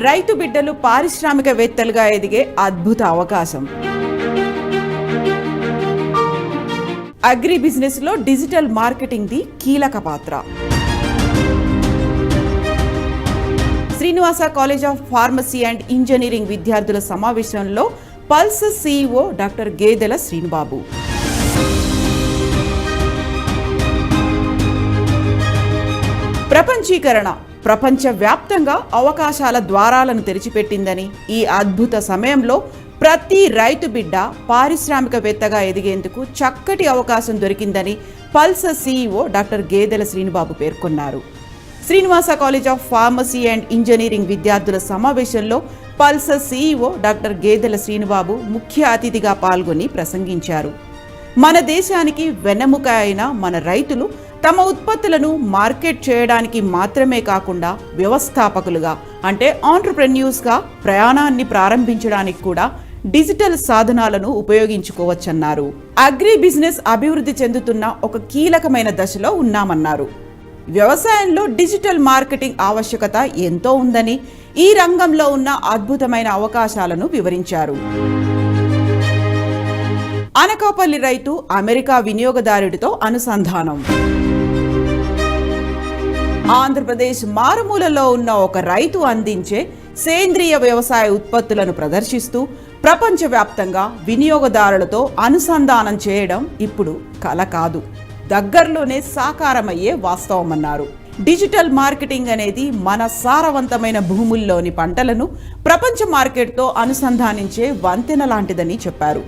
రైతు బిడ్డలు పారిశ్రామికవేత్తలుగా ఎదిగే అద్భుత అవకాశం. అగ్రి బిజినెస్ లో డిజిటల్ మార్కెటింగ్ ది కీలక పాత్ర. Srinivasa college of pharmacy and engineering విద్యార్థుల సమావేశంలో పల్స్ CEO డాక్టర్ గేదెల శ్రీనుబాబు. ప్రపంచీకరణ ప్రపంచవ్యాప్తంగా అవకాశాల ద్వారాలను తెరిచిపెట్టిందని, ఈ అద్భుత సమయంలో ప్రతి రైతు బిడ్డ పారిశ్రామికవేత్తగా ఎదిగేందుకు చక్కటి అవకాశం దొరికిందని పల్స్ CEO డాక్టర్ గేదెల శ్రీనుబాబు పేర్కొన్నారు. Srinivasa college of pharmacy and engineering విద్యార్థుల సమావేశంలో పల్స్ CEO డాక్టర్ గేదెల శ్రీనుబాబు ముఖ్య అతిథిగా పాల్గొని ప్రసంగించారు. మన దేశానికి వెన్నెముక అయిన మన రైతులు తమ ఉత్పత్తులను మార్కెట్ చేయడానికి మాత్రమే కాకుండా వ్యవస్థాపకులుగా అంటే ఆంట్రప్రెన్యూర్స్గా ప్రయాణాన్ని ప్రారంభించడానికి కూడా డిజిటల్ సాధనాలను ఉపయోగించుకోవచ్చన్నారు. అగ్రి బిజినెస్ అభివృద్ధి చెందుతున్న ఒక కీలకమైన దశలో ఉన్నామన్నారు. వ్యవసాయంలో డిజిటల్ మార్కెటింగ్ ఆవశ్యకత ఎంతో ఉందని, ఈ రంగంలో ఉన్న అద్భుతమైన అవకాశాలను వివరించారు. అనకాపల్లి రైతు అమెరికా వినియోగదారుడితో అనుసంధానం. ఆంధ్రప్రదేశ్ మారుమూలలో ఉన్న ఒక రైతు అందించే సేంద్రియ వ్యవసాయ ఉత్పత్తులను ప్రదర్శిస్తూ ప్రపంచవ్యాప్తంగా వినియోగదారులతో అనుసంధానం చేయడం ఇప్పుడు కల కాదు, దగ్గరలోనే సాకారమయ్యే వాస్తవమన్నారు. డిజిటల్ మార్కెటింగ్ అనేది మన సారవంతమైన భూముల్లోని పంటలను ప్రపంచ మార్కెట్తో అనుసంధానించే వంతెన లాంటిదని చెప్పారు.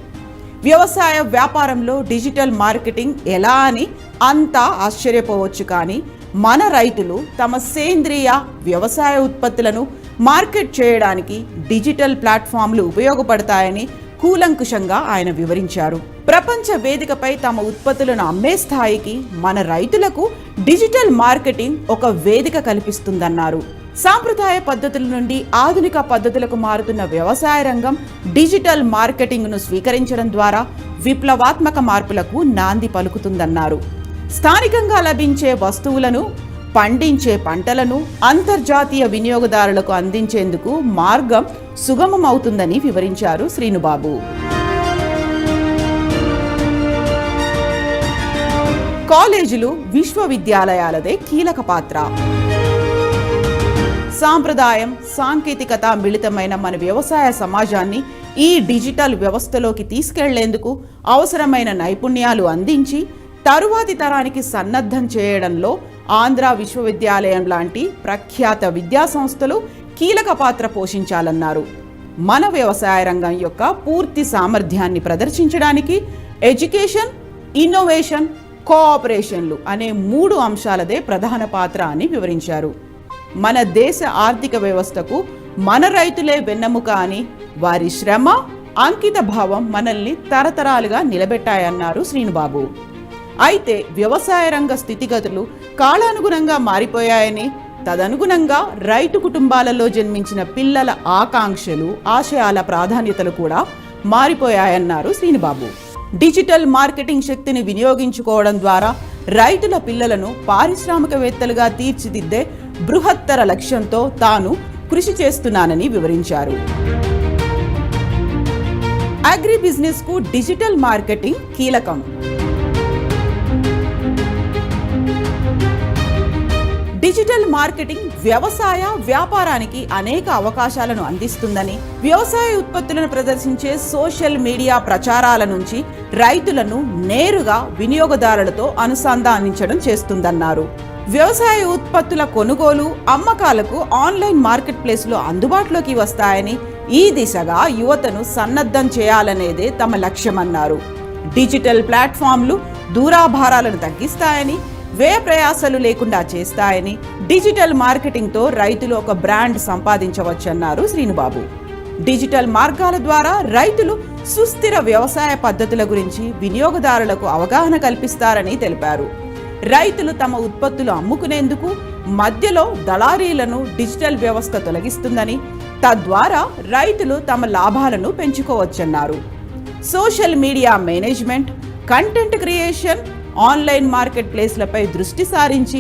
వ్యవసాయ వ్యాపారంలో డిజిటల్ మార్కెటింగ్ ఎలా అని అంతా ఆశ్చర్యపోవచ్చు, కానీ మన రైతులు తమ సేంద్రియ వ్యవసాయ ఉత్పత్తులను మార్కెట్ చేయడానికి డిజిటల్ ప్లాట్ఫామ్లు ఉపయోగపడతాయని కూలంకుషంగా ఆయన వివరించారు. ప్రపంచ వేదికపై తమ ఉత్పత్తులను అమ్మే స్థాయికి మన రైతులకు డిజిటల్ మార్కెటింగ్ ఒక వేదిక కల్పిస్తుందన్నారు. సాంప్రదాయ పద్ధతుల నుండి ఆధునిక పద్ధతులకు మారుతున్న వ్యవసాయ రంగం డిజిటల్ మార్కెటింగ్ను స్వీకరించడం ద్వారా విప్లవాత్మక మార్పులకు నాంది పలుకుతుందన్నారు. స్థానికంగా లభించే వస్తువులను, పండించే పంటలను అంతర్జాతీయ వినియోగదారులకు అందించేందుకు మార్గం సుగమమవుతుందని వివరించారు శ్రీనుబాబు. కాలేజీలు, విశ్వవిద్యాలయాలదే కీలక పాత్ర. సాంప్రదాయం, సాంకేతికత మిళితమైన మన వ్యవసాయ సమాజాన్ని ఈ డిజిటల్ వ్యవస్థలోకి తీసుకెళ్లేందుకు అవసరమైన నైపుణ్యాలు అందించి తరువాతి తరానికి సన్నద్ధం చేయడంలో ఆంధ్ర విశ్వవిద్యాలయం లాంటి ప్రఖ్యాత విద్యా సంస్థలు కీలక పాత్ర పోషించాలన్నారు. మన వ్యవసాయ రంగం యొక్క పూర్తి సామర్థ్యాన్ని ప్రదర్శించడానికి ఎడ్యుకేషన్, ఇన్నోవేషన్, కోఆపరేషన్లు అనే 3 అంశాలదే ప్రధాన పాత్ర అని వివరించారు. మన దేశ ఆర్థిక వ్యవస్థకు మన రైతులే వెన్నెముక అని, వారి శ్రమ, అంకిత భావం మనల్ని తరతరాలుగా నిలబెట్టాయన్నారు శ్రీనుబాబు. అయితే వ్యవసాయ రంగ స్థితిగతులు కాలానుగుణంగా మారిపోయాయని, తదనుగుణంగా రైతు కుటుంబాలలో జన్మించిన పిల్లల ఆకాంక్షలు, ఆశయాల ప్రాధాన్యతలు కూడా మారిపోయాయన్నారు శ్రీనుబాబు. డిజిటల్ మార్కెటింగ్ శక్తిని వినియోగించుకోవడం ద్వారా రైతుల పిల్లలను పారిశ్రామికవేత్తలుగా తీర్చిదిద్దే బృహత్తర లక్ష్యంతో తాను కృషి చేస్తున్నానని వివరించారు. అగ్రి బిజినెస్ కు డిజిటల్ మార్కెటింగ్ కీలకం. డిజిటల్ మార్కెటింగ్ వ్యవసాయ వ్యాపారానికి అనేక అవకాశాలను అందిస్తుందని, వ్యవసాయ ఉత్పత్తులను ప్రదర్శించే సోషల్ మీడియా ప్రచారాల నుంచి రైతులను నేరుగా వినియోగదారులతో అనుసంధానించడం చేస్తుందన్నారు. వ్యవసాయ ఉత్పత్తుల కొనుగోలు, అమ్మకాలకు ఆన్లైన్ మార్కెట్ ప్లేస్లు అందుబాటులోకి వస్తాయని, ఈ దిశగా యువతను సన్నద్ధం చేయాలనేదే తమ లక్ష్యమన్నారు. డిజిటల్ ప్లాట్ఫామ్లు దూరాభారాలను తగ్గిస్తాయని, వ్యయ ప్రయాసాలు లేకుండా చేస్తాయని, డిజిటల్ మార్కెటింగ్తో రైతులు ఒక బ్రాండ్ సంపాదించవచ్చన్నారు శ్రీనుబాబు. డిజిటల్ మార్గాల ద్వారా రైతులు సుస్థిర వ్యవసాయ పద్ధతుల గురించి వినియోగదారులకు అవగాహన కల్పిస్తారని తెలిపారు. రైతులు తమ ఉత్పత్తులు అమ్ముకునేందుకు మధ్యలో దళారీలను డిజిటల్ వ్యవస్థ తొలగిస్తుందని, తద్వారా రైతులు తమ లాభాలను పెంచుకోవచ్చన్నారు. Social media management, content creation, online market ప్లేస్లపై దృష్టి సారించి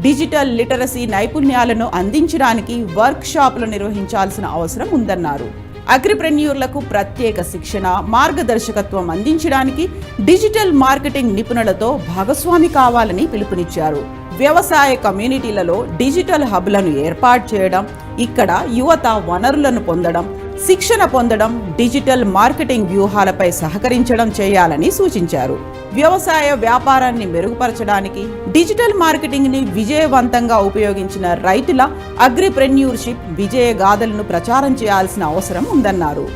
డిజిటల్ లిటరసీ నైపుణ్యాలను అందించడానికి వర్క్ షాపులు నిర్వహించాల్సిన అవసరం ఉందన్నారు. అగ్రిప్రెన్యూర్లకు ప్రత్యేక శిక్షణ, మార్గదర్శకత్వం అందించడానికి డిజిటల్ మార్కెటింగ్ నిపుణులతో భాగస్వామి కావాలని పిలుపునిచ్చారు. వ్యవసాయ కమ్యూనిటీలలో డిజిటల్ హబ్లను ఏర్పాటు చేయడం, ఇక్కడ యువత వనరులను పొందడం, శిక్షణ పొందడం, డిజిటల్ మార్కెటింగ్ వ్యూహాలపై సహకరించడం చేయాలని సూచించారు. వ్యవసాయ వ్యాపారాన్ని మెరుగుపరచడానికి డిజిటల్ మార్కెటింగ్ని విజయవంతంగా ఉపయోగించిన రైతుల అగ్రిప్రెన్యూర్షిప్ విజయ గాథలను ప్రచారం చేయాల్సిన అవసరం ఉందన్నారు.